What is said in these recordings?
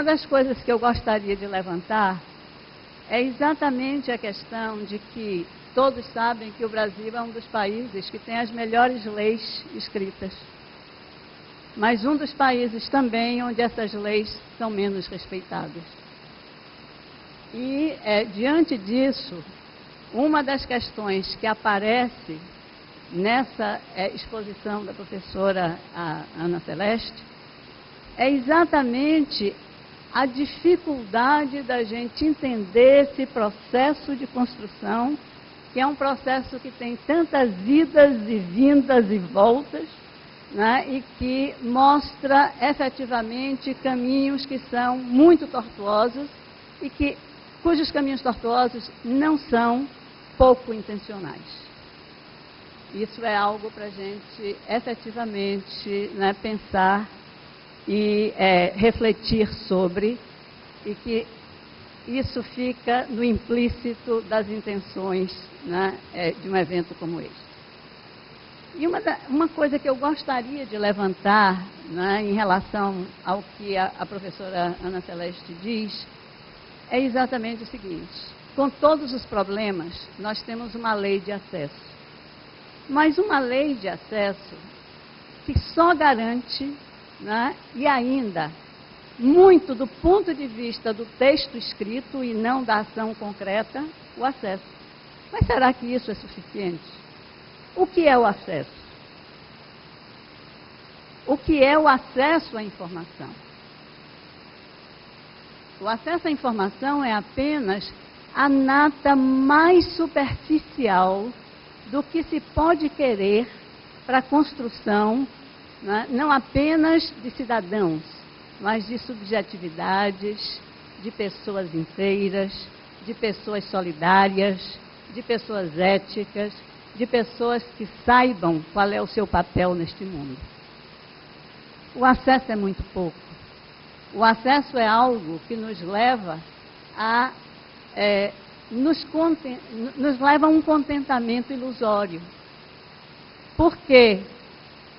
das coisas que eu gostaria de levantar é exatamente a questão de que todos sabem que o Brasil é um dos países que tem as melhores leis escritas, mas um dos países também onde essas leis são menos respeitadas. E, diante disso, uma das questões que aparece nessa exposição da professora Ana Celeste é exatamente a dificuldade da gente entender esse processo de construção, que é um processo que tem tantas idas e vindas e voltas, né, e que mostra efetivamente caminhos que são muito tortuosos e cujos caminhos tortuosos não são pouco intencionais. Isso é algo para a gente efetivamente, né, pensar e refletir sobre, e que isso fica no implícito das intenções, né, de um evento como este. E uma coisa que eu gostaria de levantar, né, em relação ao que a professora Ana Celeste diz, é exatamente o seguinte: com todos os problemas, nós temos uma lei de acesso. Mas uma lei de acesso que só garante, né, e ainda muito do ponto de vista do texto escrito e não da ação concreta, o acesso. Mas será que isso é suficiente? O que é o acesso? O que é o acesso à informação? O acesso à informação é apenas a nata mais superficial do que se pode querer para a construção, né, não apenas de cidadãos, mas de subjetividades, de pessoas inteiras, de pessoas solidárias, de pessoas éticas, de pessoas que saibam qual é o seu papel neste mundo. O acesso é muito pouco. O acesso é algo que nos leva a nos leva a um contentamento ilusório. Porque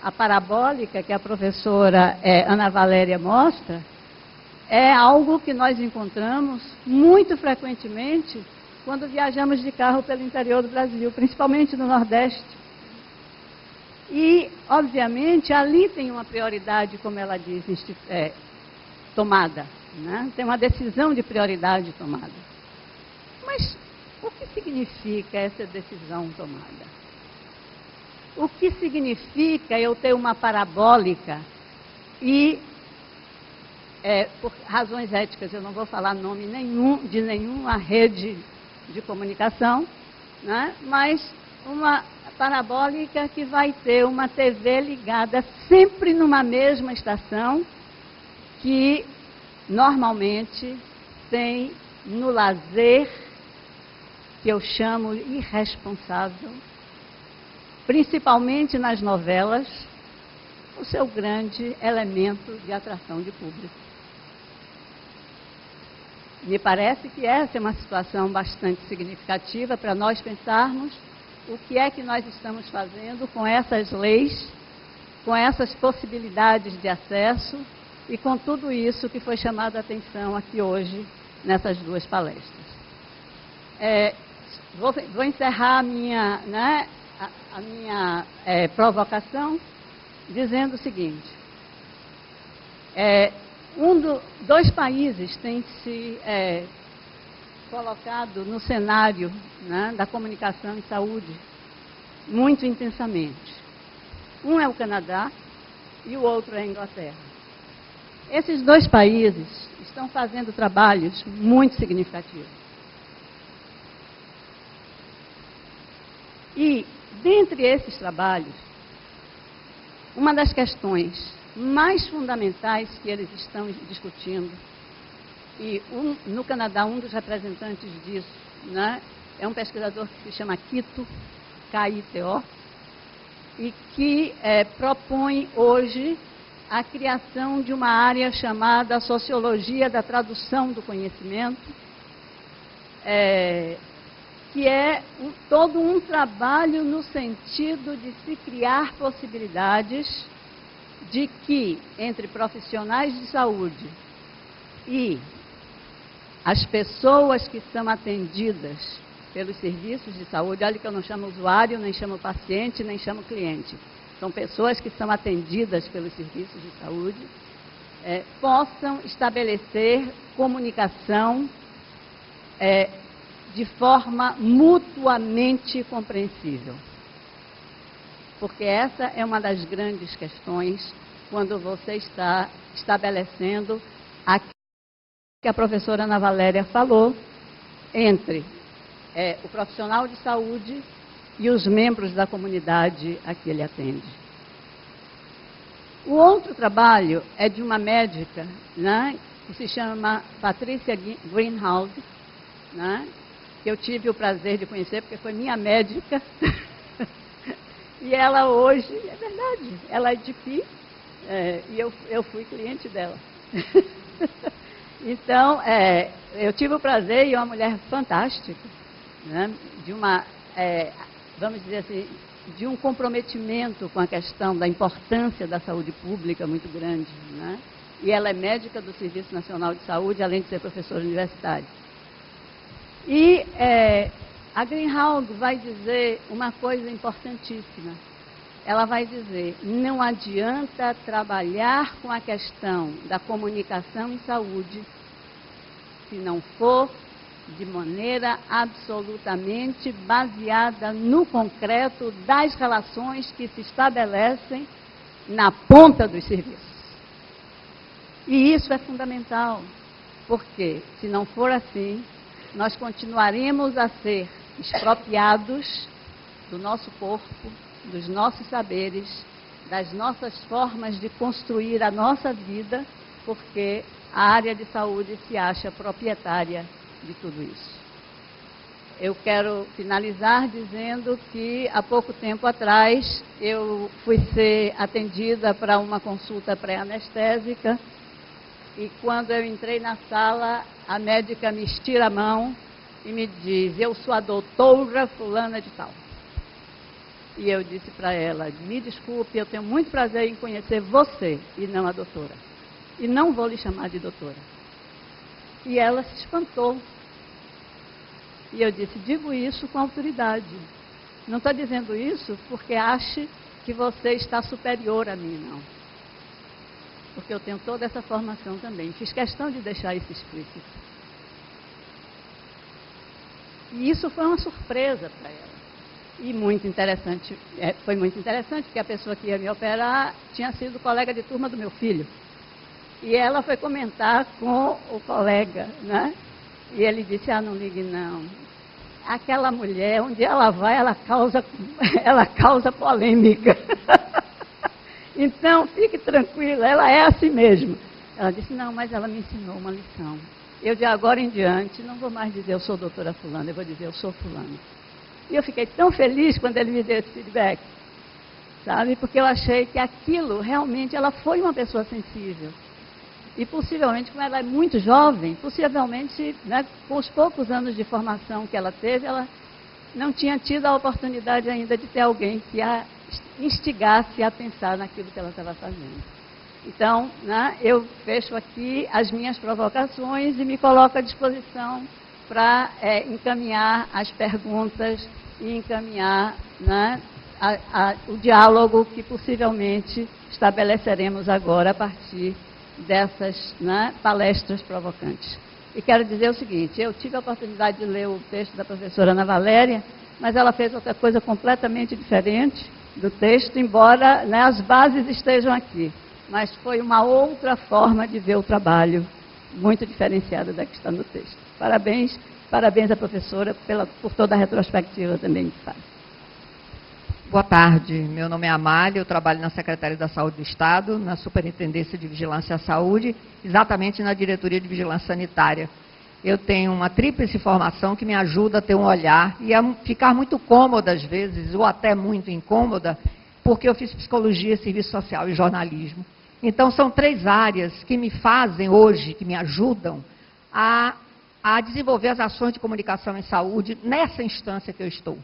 a parabólica que a professora Ana Valéria mostra é algo que nós encontramos muito frequentemente quando viajamos de carro pelo interior do Brasil, principalmente no Nordeste. E, obviamente, ali tem uma prioridade, como ela diz, tomada, né? Tem uma decisão de prioridade tomada. Mas o que significa essa decisão tomada? O que significa eu ter uma parabólica e, por razões éticas, eu não vou falar nome de nenhuma rede de comunicação, né? Mas uma parabólica que vai ter uma TV ligada sempre numa mesma estação, que normalmente tem no lazer, que eu chamo irresponsável, principalmente nas novelas, o seu grande elemento de atração de público. Me parece que essa é uma situação bastante significativa para nós pensarmos o que é que nós estamos fazendo com essas leis, com essas possibilidades de acesso e com tudo isso que foi chamado a atenção aqui hoje nessas duas palestras. Vou encerrar a minha, né, a minha provocação dizendo o seguinte: dois países têm se colocado no cenário, né, da comunicação em saúde muito intensamente. Um é o Canadá e o outro é a Inglaterra. Esses dois países estão fazendo trabalhos muito significativos. E, dentre esses trabalhos, uma das questões mais fundamentais que eles estão discutindo, e no Canadá um dos representantes disso, né, é um pesquisador que se chama Kito, K-I-T-O, e que propõe hoje a criação de uma área chamada Sociologia da Tradução do Conhecimento, que é todo um trabalho no sentido de se criar possibilidades de que, entre profissionais de saúde E as pessoas que são atendidas pelos serviços de saúde, olha que eu não chamo usuário, nem chamo paciente, nem chamo cliente. São pessoas que são atendidas pelos serviços de saúde, possam estabelecer comunicação de forma mutuamente compreensível. Porque essa é uma das grandes questões quando você está estabelecendo aquilo que a professora Ana Valéria falou, entre o profissional de saúde e os membros da comunidade a que ele atende. O outro trabalho é de uma médica, né, que se chama Patrícia Greenhalgh, né, que eu tive o prazer de conhecer, porque foi minha médica. E ela hoje, é verdade, ela é de Pi, e eu fui cliente dela. Então, eu tive o prazer, e é uma mulher fantástica, né, de uma, vamos dizer assim, de um comprometimento com a questão da importância da saúde pública muito grande, né? E ela é médica do Serviço Nacional de Saúde, além de ser professora universitária. E a Greenhalgh vai dizer uma coisa importantíssima. Ela vai dizer, não adianta trabalhar com a questão da comunicação em saúde se não for de maneira absolutamente baseada no concreto das relações que se estabelecem na ponta dos serviços. E isso é fundamental, porque, se não for assim, nós continuaremos a ser expropriados do nosso corpo, dos nossos saberes, das nossas formas de construir a nossa vida, porque a área de saúde se acha proprietária de tudo isso. Eu quero finalizar dizendo que, há pouco tempo atrás, eu fui ser atendida para uma consulta pré-anestésica e, quando eu entrei na sala, a médica me estira a mão e me diz, eu sou a doutora fulana de tal. E eu disse para ela, me desculpe, eu tenho muito prazer em conhecer você e não a doutora. E não vou lhe chamar de doutora. E ela se espantou. E eu disse, digo isso com autoridade. Não estou dizendo isso porque ache que você está superior a mim, não. Porque eu tenho toda essa formação também. Fiz questão de deixar isso explícito. E isso foi uma surpresa para ela. E muito interessante, foi muito interessante, porque a pessoa que ia me operar tinha sido colega de turma do meu filho. E ela foi comentar com o colega, né? E ele disse, não ligue não. Aquela mulher, onde ela vai, ela causa polêmica. Então, fique tranquila, ela é assim mesmo. Ela disse, não, mas ela me ensinou uma lição. Eu, de agora em diante, não vou mais dizer eu sou doutora fulana, eu vou dizer eu sou fulana. E eu fiquei tão feliz quando ele me deu esse feedback, sabe? Porque eu achei que aquilo, realmente, ela foi uma pessoa sensível. E possivelmente, como ela é muito jovem, possivelmente, né, com os poucos anos de formação que ela teve, ela não tinha tido a oportunidade ainda de ter alguém que a instigasse a pensar naquilo que ela estava fazendo. Então, né, eu fecho aqui as minhas provocações e me coloco à disposição para encaminhar as perguntas e encaminhar, né, o diálogo que possivelmente estabeleceremos agora a partir dessas, né, palestras provocantes. E quero dizer o seguinte, eu tive a oportunidade de ler o texto da professora Ana Valéria, mas ela fez outra coisa completamente diferente do texto, embora, né, as bases estejam aqui. Mas foi uma outra forma de ver o trabalho, muito diferenciada da que está no texto. Parabéns, parabéns à professora por toda a retrospectiva também que faz. Boa tarde, meu nome é Amália, eu trabalho na Secretaria da Saúde do Estado, na Superintendência de Vigilância à Saúde, exatamente na Diretoria de Vigilância Sanitária. Eu tenho uma tríplice formação que me ajuda a ter um olhar e a ficar muito cômoda às vezes, ou até muito incômoda, porque eu fiz psicologia, serviço social e jornalismo. Então, são três áreas que me fazem hoje, que me ajudam a desenvolver as ações de comunicação em saúde nessa instância que eu estou.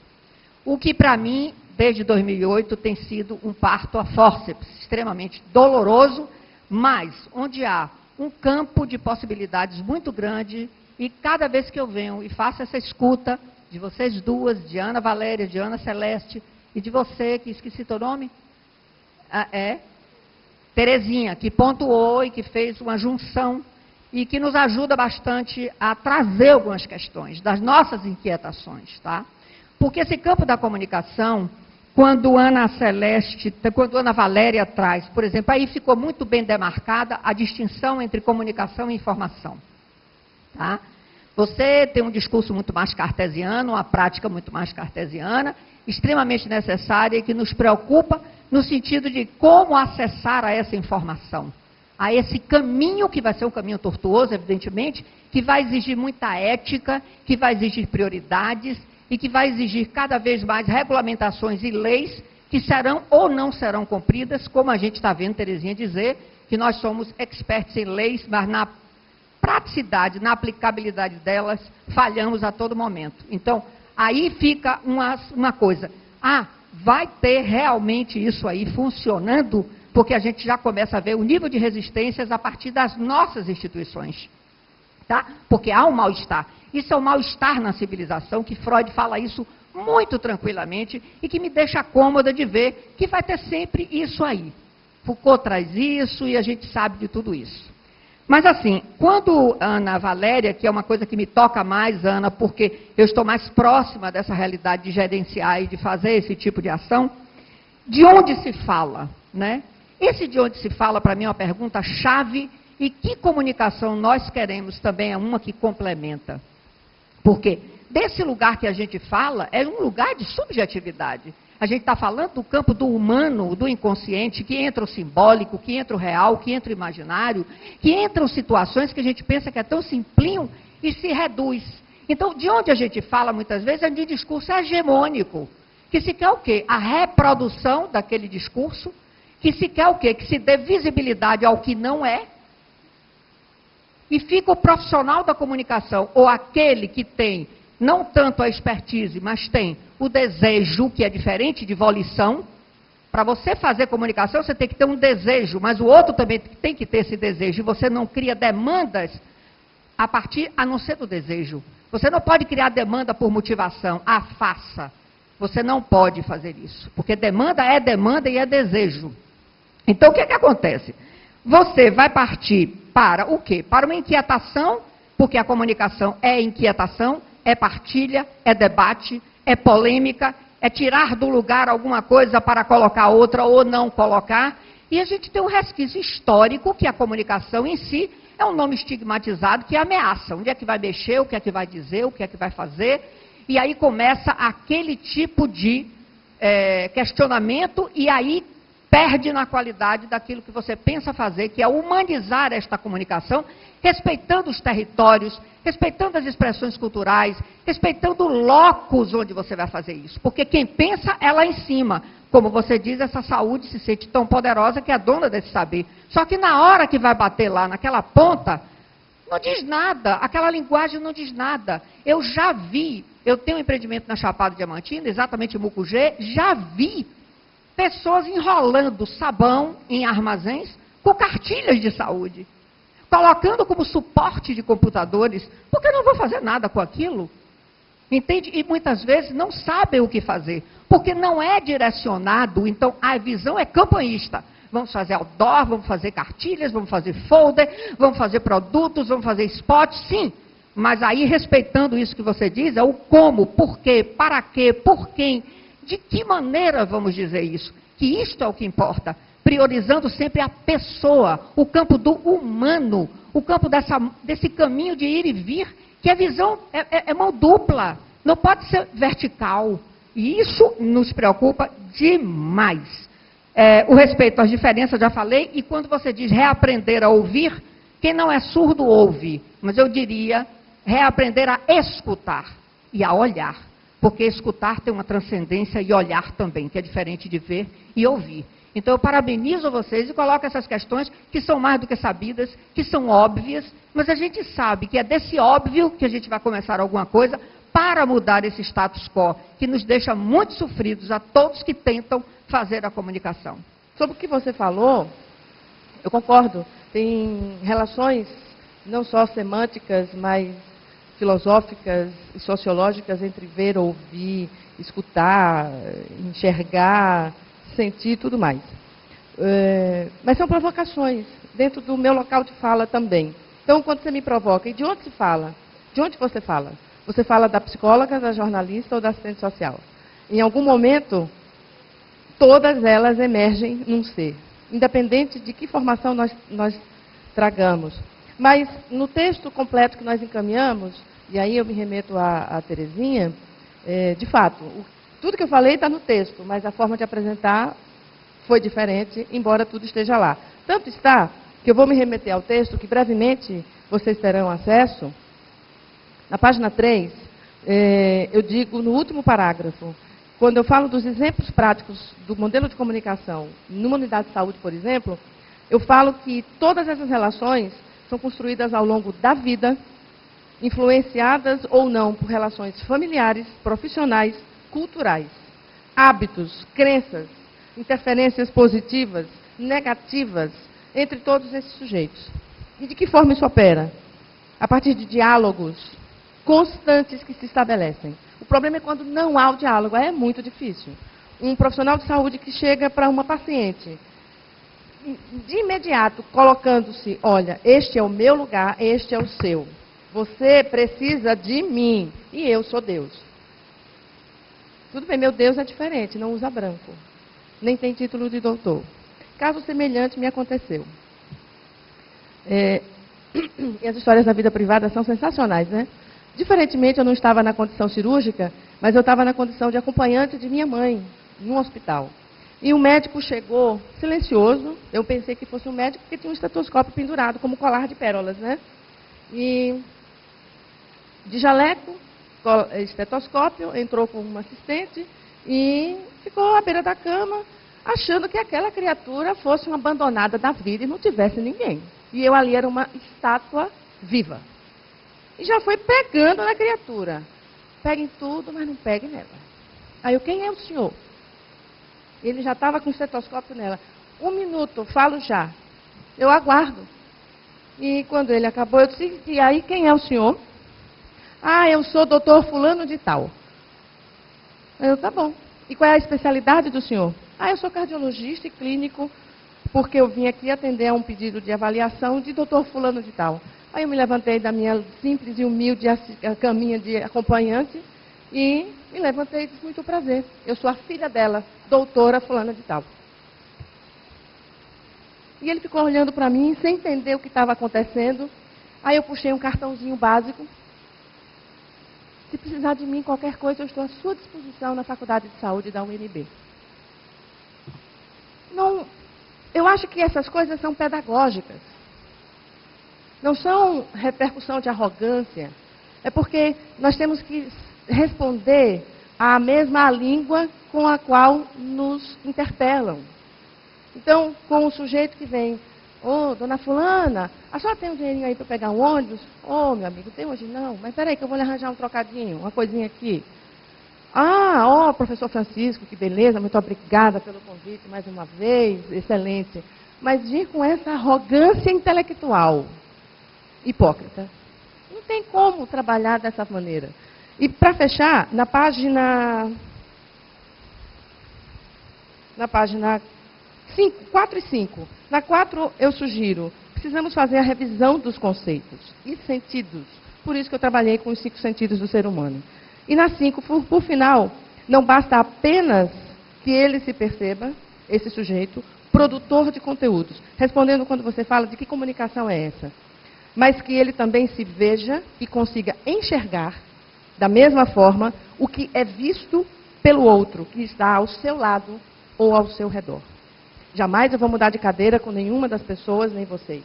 O que, para mim, desde 2008, tem sido um parto a fórceps, extremamente doloroso, mas onde há um campo de possibilidades muito grande, e cada vez que eu venho e faço essa escuta de vocês duas, de Ana Valéria, de Ana Celeste, e de você, que esqueci teu nome, Terezinha, que pontuou e que fez uma junção, e que nos ajuda bastante a trazer algumas questões das nossas inquietações, tá? Porque esse campo da comunicação, quando Ana Valéria traz, por exemplo, aí ficou muito bem demarcada a distinção entre comunicação e informação. Tá? Você tem um discurso muito mais cartesiano, uma prática muito mais cartesiana, extremamente necessária e que nos preocupa no sentido de como acessar a essa informação, a esse caminho que vai ser um caminho tortuoso, evidentemente, que vai exigir muita ética, que vai exigir prioridades e que vai exigir cada vez mais regulamentações e leis que serão ou não serão cumpridas, como a gente está vendo Terezinha dizer, que nós somos expertos em leis, mas na praticidade, na aplicabilidade delas, falhamos a todo momento. Então, aí fica uma coisa, vai ter realmente isso aí funcionando, porque a gente já começa a ver o nível de resistências a partir das nossas instituições. Tá? Porque há um mal-estar. Isso é um mal-estar na civilização, que Freud fala isso muito tranquilamente e que me deixa cômoda de ver que vai ter sempre isso aí. Foucault traz isso e a gente sabe de tudo isso. Mas assim, quando Ana Valéria, que é uma coisa que me toca mais, Ana, porque eu estou mais próxima dessa realidade de gerenciar e de fazer esse tipo de ação, de onde se fala, né? Esse de onde se fala, para mim, é uma pergunta chave, e que comunicação nós queremos também é uma que complementa. Porque desse lugar que a gente fala, é um lugar de subjetividade. A gente está falando do campo do humano, do inconsciente, que entra o simbólico, que entra o real, que entra o imaginário, que entram situações que a gente pensa que é tão simplinho e se reduz. Então, de onde a gente fala, muitas vezes, é de discurso hegemônico, que se quer o quê? A reprodução daquele discurso, que se quer o quê? Que se dê visibilidade ao que não é, e fica o profissional da comunicação, ou aquele que tem não tanto a expertise, mas tem o desejo, que é diferente de volição. Para você fazer comunicação, você tem que ter um desejo, mas o outro também tem que ter esse desejo, e você não cria demandas a não ser do desejo. Você não pode criar demanda por motivação, faça. Você não pode fazer isso, porque demanda e é desejo. Então, o que acontece? Você vai partir para o quê? Para uma inquietação, porque a comunicação é inquietação, é partilha, é debate, é polêmica, é tirar do lugar alguma coisa para colocar outra ou não colocar. E a gente tem um resquício histórico, que a comunicação em si é um nome estigmatizado que ameaça. Onde é que vai mexer, o que é que vai dizer, o que é que vai fazer. E aí começa aquele tipo de questionamento, e aí perde na qualidade daquilo que você pensa fazer, que é humanizar esta comunicação, respeitando os territórios, respeitando as expressões culturais, respeitando o locus onde você vai fazer isso. Porque quem pensa é lá em cima. Como você diz, essa saúde se sente tão poderosa que é dona desse saber. Só que na hora que vai bater lá naquela ponta, não diz nada, aquela linguagem não diz nada. Eu já vi, eu tenho um empreendimento na Chapada Diamantina, exatamente em Mucugê, já vi pessoas enrolando sabão em armazéns com cartilhas de saúde, colocando como suporte de computadores, porque não vou fazer nada com aquilo. Entende? E muitas vezes não sabem o que fazer, porque não é direcionado, então a visão é campanhista. Vamos fazer outdoor, vamos fazer cartilhas, vamos fazer folder, vamos fazer produtos, vamos fazer spots, sim. Mas aí, respeitando isso que você diz, é o como, por quê, para quê, por quem. De que maneira vamos dizer isso? Que isto é o que importa, priorizando sempre a pessoa, o campo do humano, o campo desse caminho de ir e vir, que a visão é mão dupla, não pode ser vertical. E isso nos preocupa demais. O respeito às diferenças, já falei, e quando você diz reaprender a ouvir, quem não é surdo ouve, mas eu diria reaprender a escutar e a olhar. Porque escutar tem uma transcendência e olhar também, que é diferente de ver e ouvir. Então eu parabenizo vocês e coloco essas questões que são mais do que sabidas, que são óbvias, mas a gente sabe que é desse óbvio que a gente vai começar alguma coisa para mudar esse status quo, que nos deixa muito sofridos a todos que tentam fazer a comunicação. Sobre o que você falou, eu concordo tem relações não só semânticas, mas filosóficas e sociológicas entre ver, ouvir, escutar, enxergar, sentir e tudo mais. Mas são provocações dentro do meu local de fala também. Então, quando você me provoca, e de onde se fala? De onde você fala? Você fala da psicóloga, da jornalista ou da assistente social? Em algum momento, todas elas emergem num ser, independente de que formação nós tragamos. Mas no texto completo que nós encaminhamos, e aí eu me remeto à Terezinha, de fato, tudo que eu falei está no texto, mas a forma de apresentar foi diferente, embora tudo esteja lá. Tanto está que eu vou me remeter ao texto, que brevemente vocês terão acesso. Na página 3, eu digo no último parágrafo, quando eu falo dos exemplos práticos do modelo de comunicação numa unidade de saúde, por exemplo, eu falo que todas essas relações são construídas ao longo da vida, influenciadas ou não por relações familiares, profissionais, culturais, hábitos, crenças, interferências positivas, negativas, entre todos esses sujeitos. E de que forma isso opera? A partir de diálogos constantes que se estabelecem. O problema é quando não há o diálogo, é muito difícil. Um profissional de saúde que chega para uma paciente, de imediato colocando-se, olha, este é o meu lugar, este é o seu. Você precisa de mim e eu sou Deus. Tudo bem, meu Deus é diferente, não usa branco, nem tem título de doutor. Caso semelhante me aconteceu. E as histórias da vida privada são sensacionais, né? Diferentemente, eu não estava na condição cirúrgica, mas eu estava na condição de acompanhante de minha mãe, num hospital. E o médico chegou silencioso, eu pensei que fosse um médico porque tinha um estetoscópio pendurado, como colar de pérolas, né? E de jaleco, estetoscópio, entrou com uma assistente e ficou à beira da cama, achando que aquela criatura fosse uma abandonada da vida e não tivesse ninguém. E eu ali era uma estátua viva. E já foi pegando na criatura. Pega em tudo, mas não pegue nela. Aí eu, quem é o senhor? Ele já estava com o estetoscópio nela. 1 minuto, falo já. Eu aguardo. E quando ele acabou, eu disse, e aí quem é o senhor? Ah, eu sou doutor fulano de tal. Eu, tá bom. E qual é a especialidade do senhor? Ah, eu sou cardiologista e clínico, porque eu vim aqui atender a um pedido de avaliação de doutor fulano de tal. Aí eu me levantei da minha simples e humilde caminha de acompanhante e me levantei e disse, muito prazer. Eu sou a filha dela, doutora fulana de tal. E ele ficou olhando para mim, sem entender o que estava acontecendo. Aí eu puxei um cartãozinho básico. Se precisar de mim, qualquer coisa, eu estou à sua disposição na Faculdade de Saúde da UNB. Não, eu acho que essas coisas são pedagógicas. Não são repercussão de arrogância. É porque nós temos que responder à mesma língua com a qual nos interpelam. Então, com o sujeito que vem, ô, dona fulana, a senhora tem um dinheirinho aí para pegar um ônibus? Ô, meu amigo, tem hoje não, mas peraí que eu vou lhe arranjar um trocadinho, uma coisinha aqui. Ah, ó, professor Francisco, que beleza, muito obrigada pelo convite mais uma vez, excelente. Mas vir com essa arrogância intelectual, hipócrita, não tem como trabalhar dessa maneira. E para fechar, na página 4 e 5. Na 4 eu sugiro, precisamos fazer a revisão dos conceitos e sentidos. Por isso que eu trabalhei com os 5 sentidos do ser humano. E na 5, por final, não basta apenas que ele se perceba, esse sujeito, produtor de conteúdos. Respondendo quando você fala de que comunicação é essa. Mas que ele também se veja e consiga enxergar, da mesma forma, o que é visto pelo outro, que está ao seu lado ou ao seu redor. Jamais eu vou mudar de cadeira com nenhuma das pessoas, nem vocês.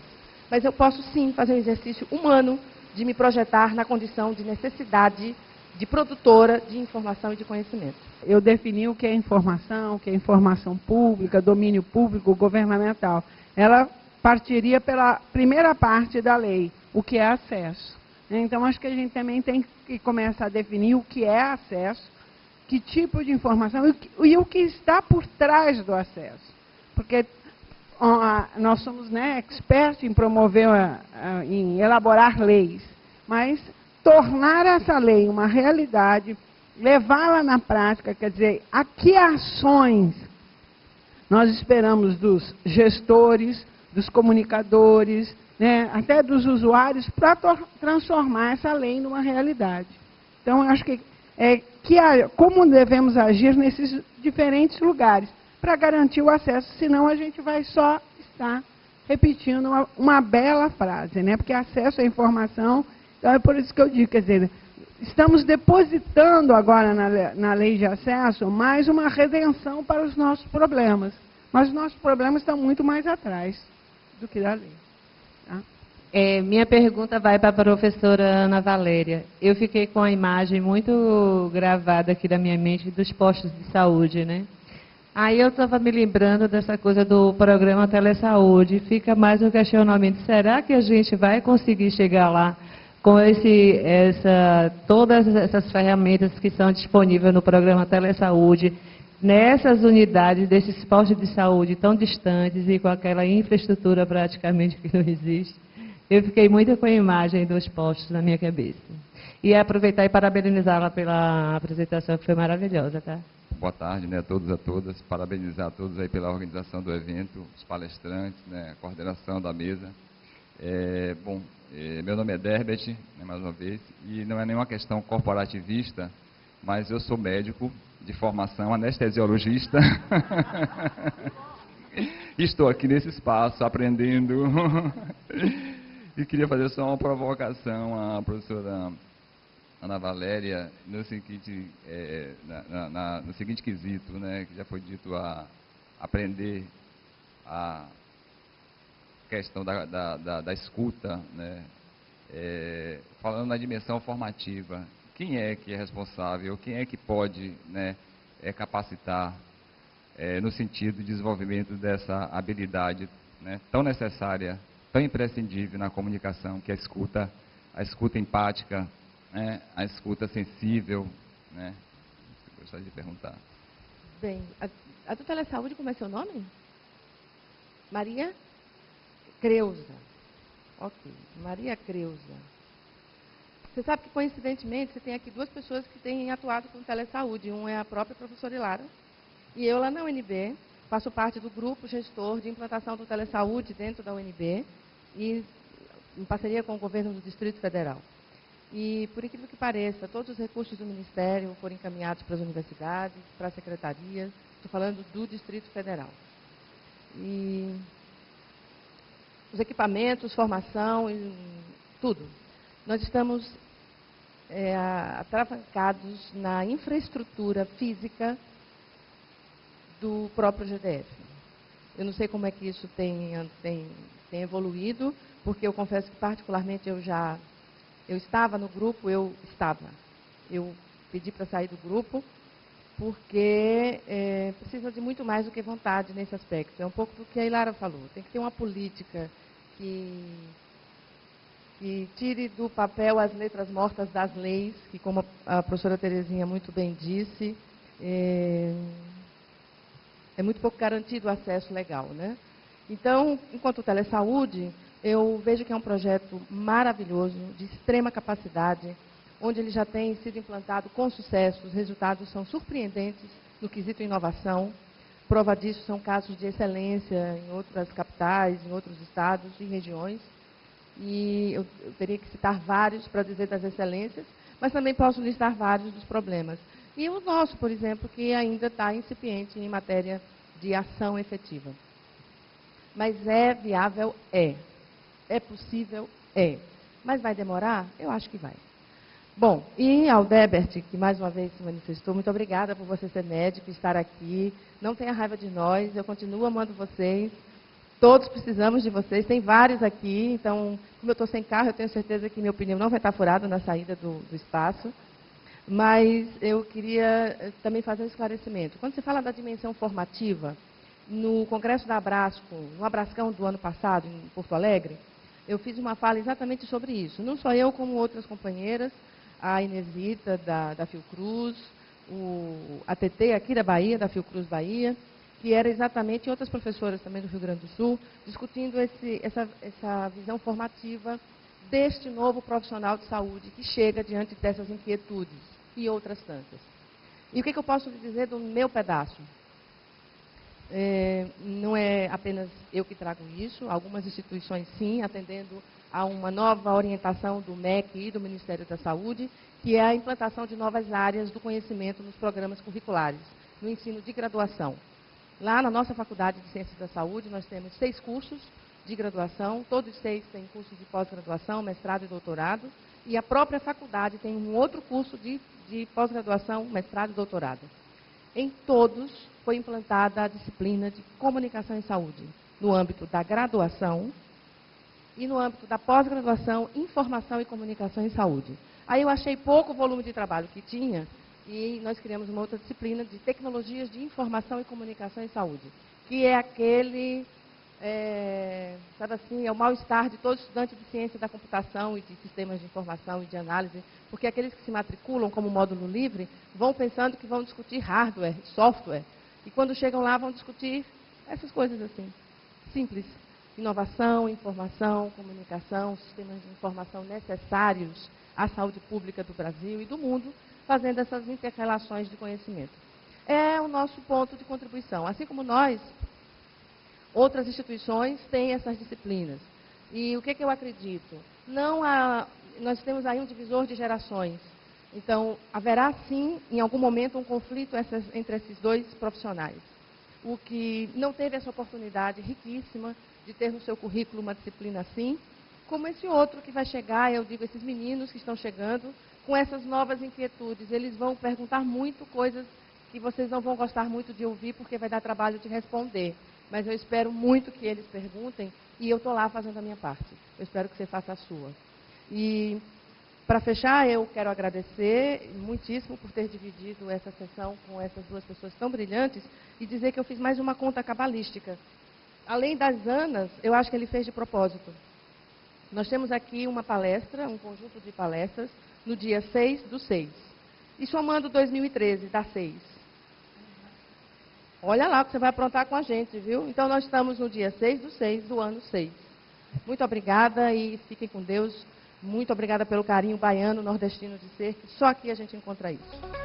Mas eu posso sim fazer um exercício humano de me projetar na condição de necessidade de produtora de informação e de conhecimento. Eu defini o que é informação pública, domínio público, governamental. Ela partiria pela primeira parte da lei, o que é acesso. Então, acho que a gente também tem que começar a definir o que é acesso, que tipo de informação e o que está por trás do acesso. Porque nós somos, né, expertos em promover, em elaborar leis, mas tornar essa lei uma realidade, levá-la na prática, quer dizer, a que ações nós esperamos dos gestores, dos comunicadores, né, até dos usuários, para transformar essa lei numa realidade. Então, eu acho que como devemos agir nesses diferentes lugares, para garantir o acesso, senão a gente vai só estar repetindo uma bela frase, né? Porque acesso à informação, então é por isso que eu digo, quer dizer, estamos depositando agora na lei de acesso mais uma redenção para os nossos problemas, mas os nossos problemas estão muito mais atrás do que da lei. Tá? Minha pergunta vai para a professora Ana Valéria. Eu fiquei com a imagem muito gravada aqui da minha mente dos postos de saúde, né? Aí eu estava me lembrando dessa coisa do programa Telesaúde. Fica mais um questionamento. Será que a gente vai conseguir chegar lá com todas essas ferramentas que são disponíveis no programa Telesaúde, nessas unidades desses postos de saúde tão distantes e com aquela infraestrutura praticamente que não existe? Eu fiquei muito com a imagem dos postos na minha cabeça. E aproveitar e parabenizá-la pela apresentação, que foi maravilhosa, tá? Boa tarde, né, a todos e a todas. Parabenizar a todos aí pela organização do evento, os palestrantes, né, a coordenação da mesa. Meu nome é Derbert, né, mais uma vez, e não é nenhuma questão corporativista, mas eu sou médico de formação, anestesiologista. Estou aqui nesse espaço aprendendo. E queria fazer só uma provocação à professora Ana Valéria, no seguinte, no seguinte quesito, né, que já foi dito, a aprender a questão da escuta, né, falando na dimensão formativa. Quem é que é responsável, quem é que pode, né, capacitar no sentido de desenvolvimento dessa habilidade, né, tão necessária, tão imprescindível na comunicação, que é a escuta empática, né, a escuta sensível, né? Eu gostaria de perguntar. Bem, a do Telesaúde, como é seu nome? Maria Creuza. Ok, Maria Creuza. Você sabe que, coincidentemente, você tem aqui duas pessoas que têm atuado com Telesaúde. Um é a própria professora Hilara, e eu lá na UNB, faço parte do grupo gestor de implantação do Telesaúde dentro da UNB, e em parceria com o governo do Distrito Federal. E, por incrível que pareça, todos os recursos do Ministério foram encaminhados para as universidades, para as secretarias. Estou falando do Distrito Federal. E os equipamentos, formação, tudo. Nós estamos atravancados na infraestrutura física do próprio GDF. Eu não sei como é que isso tem evoluído, porque eu confesso que, particularmente, eu estava no grupo, eu pedi para sair do grupo, porque precisa de muito mais do que vontade nesse aspecto. É um pouco do que a Hilara falou. Tem que ter uma política que tire do papel as letras mortas das leis, que, como a professora Terezinha muito bem disse, é muito pouco garantido o acesso legal, né? Então, enquanto Telesaúde, eu vejo que é um projeto maravilhoso, de extrema capacidade, onde ele já tem sido implantado com sucesso. Os resultados são surpreendentes no quesito inovação. Prova disso são casos de excelência em outras capitais, em outros estados e regiões. E eu teria que citar vários para dizer das excelências, mas também posso listar vários dos problemas. E o nosso, por exemplo, que ainda está incipiente em matéria de ação efetiva. Mas é viável? É. É possível? É. Mas vai demorar? Eu acho que vai. Bom, e ao Debert, que mais uma vez se manifestou, muito obrigada por você ser médico e estar aqui. Não tenha raiva de nós, eu continuo amando vocês. Todos precisamos de vocês, tem vários aqui. Então, como eu estou sem carro, eu tenho certeza que minha opinião não vai estar furada na saída do espaço. Mas eu queria também fazer um esclarecimento. Quando se fala da dimensão formativa, no Congresso da Abrasco, no Abrascão do ano passado, em Porto Alegre, eu fiz uma fala exatamente sobre isso. Não só eu, como outras companheiras, a Inesita, da Fiocruz, a TT aqui da Bahia, da Fiocruz Bahia, que era exatamente, e outras professoras também do Rio Grande do Sul, discutindo essa visão formativa deste novo profissional de saúde que chega diante dessas inquietudes e outras tantas. E o que eu posso lhe dizer do meu pedaço? Não é apenas eu que trago isso, algumas instituições sim, atendendo a uma nova orientação do MEC e do Ministério da Saúde, que é a implantação de novas áreas do conhecimento nos programas curriculares, no ensino de graduação. Lá na nossa Faculdade de Ciências da Saúde, nós temos 6 cursos de graduação, todos 6 têm cursos de pós-graduação, mestrado e doutorado, e a própria faculdade tem um outro curso de pós-graduação, mestrado e doutorado. Em todos foi implantada a disciplina de comunicação em saúde, no âmbito da graduação e no âmbito da pós-graduação, informação e comunicação em saúde. Aí eu achei pouco o volume de trabalho que tinha e nós criamos uma outra disciplina de tecnologias de informação e comunicação em saúde, que é aquele, sabe assim, é o mal-estar de todo estudante de ciência da computação e de sistemas de informação e de análise, porque aqueles que se matriculam como módulo livre vão pensando que vão discutir hardware, software, e quando chegam lá vão discutir essas coisas assim, simples. Inovação, informação, comunicação, sistemas de informação necessários à saúde pública do Brasil e do mundo, fazendo essas inter-relações de conhecimento. É o nosso ponto de contribuição. Assim como nós, outras instituições têm essas disciplinas. E o que eu acredito? Nós temos aí um divisor de gerações. Então, haverá sim, em algum momento, um conflito entre esses dois profissionais. O que não teve essa oportunidade riquíssima de ter no seu currículo uma disciplina assim, como esse outro que vai chegar, eu digo, esses meninos que estão chegando, com essas novas inquietudes. Eles vão perguntar muito coisas que vocês não vão gostar muito de ouvir, porque vai dar trabalho de responder. Mas eu espero muito que eles perguntem, e eu estou lá fazendo a minha parte. Eu espero que você faça a sua. E, para fechar, eu quero agradecer muitíssimo por ter dividido essa sessão com essas duas pessoas tão brilhantes e dizer que eu fiz mais uma conta cabalística. Além das Anas, eu acho que ele fez de propósito. Nós temos aqui uma palestra, um conjunto de palestras, no dia 6/6. E somando 2013, dá 6. Olha lá o que você vai aprontar com a gente, viu? Então, nós estamos no dia 6/6 do ano 6. Muito obrigada e fiquem com Deus. Muito obrigada pelo carinho baiano, nordestino de ser, que só aqui a gente encontra isso.